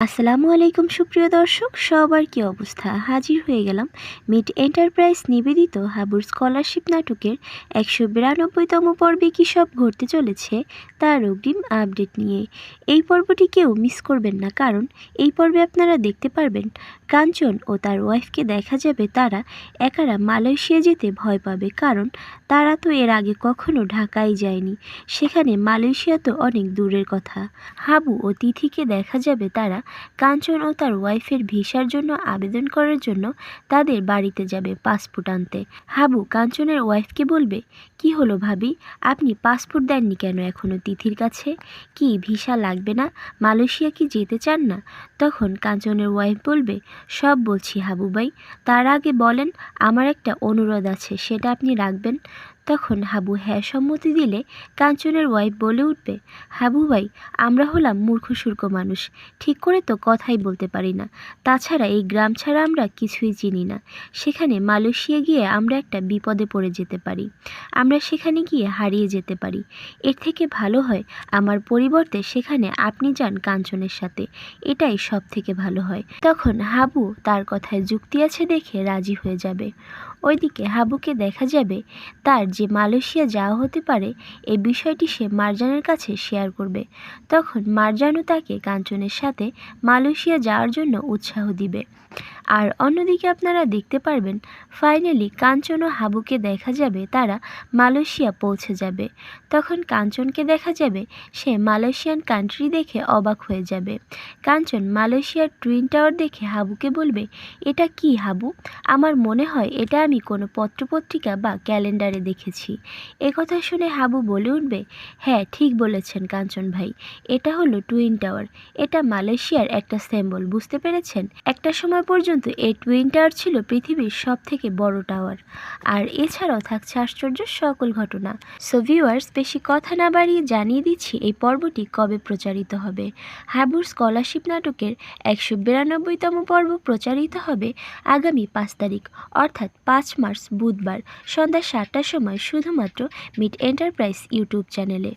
আসসালামু আলাইকুম সুপ্রিয় দর্শক, সবার কি অবস্থা? হাজির হয়ে গেলাম মিট এন্টারপ্রাইজ নিবেদিত হাবুর স্কলারশিপ নাটকের ১৯২তম পর্বে কী সব ঘটতে চলেছে তার অগ্রিম আপডেট নিয়ে। এই পর্বটি কেউ মিস করবেন না, কারণ এই পর্বে আপনারা দেখতে পারবেন কাঞ্চন ও তার ওয়াইফকে দেখা যাবে তারা একারা মালয়েশিয়া যেতে ভয় পাবে, কারণ তারা তো এর আগে কখনো ঢাকায় যায়নি। সেখানে মালয়েশিয়া তো অনেক দূরের কথা। হাবু ও তিথিকে দেখা যাবে তারা কাঞ্চন ও তার ওয়াইফের ভিসার জন্য আবেদন করার জন্য তাদের বাড়িতে যাবে পাসপোর্ট আনতে। হাবু কাঞ্চনের ওয়াইফকে বলবে, কি হলো ভাবি, আপনি পাসপোর্ট দেননি কেন এখনও তিথির কাছে? কি ভিসা লাগবে না? মালয়েশিয়া কি যেতে চান না? তখন কাঞ্চনের ওয়াইফ বলবে, সব বলছি হাবু ভাই, তার আগে বলেন আমার একটা অনুরোধ আছে, সেটা আপনি রাখবেন? তখন হাবু হ্যাঁ সম্মতি দিলে কাঞ্চনের ওয়াইফ বলে উঠবে, হাবু ভাই, আমরা হলাম মূর্খসূর্খ মানুষ, ঠিক করে তো কথাই বলতে পারি না। তাছাড়া এই গ্রাম ছাড়া আমরা কিছুই চিনি না। সেখানে মালয়েশিয়া গিয়ে আমরা একটা বিপদে পড়ে যেতে পারি, আমরা সেখানে গিয়ে হারিয়ে যেতে পারি। এর থেকে ভালো হয় আমার পরিবর্তে সেখানে আপনি যান কাঞ্চনের সাথে, এটাই সব থেকে ভালো হয়। তখন হাবু তার কথায় যুক্তি আছে দেখে রাজি হয়ে যাবে। ওইদিকে হাবুকে দেখা যাবে তার যে মালয়েশিয়া যাওয়া হতে পারে এই বিষয়টি সে মারজানের কাছে শেয়ার করবে। তখন মারজানও তাকে কাঞ্চনের সাথে মালয়েশিয়া যাওয়ার জন্য উৎসাহ দিবে। আর অন্যদিকে আপনারা দেখতে পারবেন ফাইনালি কাঞ্চন ও হাবুকে দেখা যাবে তারা মালয়েশিয়া পৌঁছে যাবে। তখন কাঞ্চনকে দেখা যাবে সে মালয়েশিয়ান কান্ট্রি দেখে অবাক হয়ে যাবে। কাঞ্চন মালয়েশিয়ার টুইন টাওয়ার দেখে হাবুকে বলবে, এটা কি হাবু? আমার মনে হয় এটা আমি কোনো পত্রপত্রিকা বা ক্যালেন্ডারে দেখেছি। একথা শুনে হাবু বলে উঠবে, হ্যাঁ ঠিক বলেছেন কাঞ্চন ভাই, এটা হলো টুইন টাওয়ার। এটা মালয়েশিয়ার একটা সিম্বল, বুঝতে পেরেছেন? একটা সময় পর্যন্ত এই টুইন টাওয়ার ছিল পৃথিবীর সব থেকে বড় টাওয়ার। আর এছাড়াও থাকছে আশ্চর্য সকল ঘটনা। সো ভিউয়ার্স, বেশি কথা না বাড়িয়ে জানিয়ে দিচ্ছি এই পর্বটি কবে প্রচারিত হবে। হাবুর স্কলারশিপ নাটকের ১৯২তম পর্ব প্রচারিত হবে আগামী ৫ তারিখ, অর্থাৎ ৫ মার্চ বুধবার সন্ধ্যা ৭টার সময় শুধুমাত্র মিট এন্টারপ্রাইজ ইউটিউব চ্যানেলে।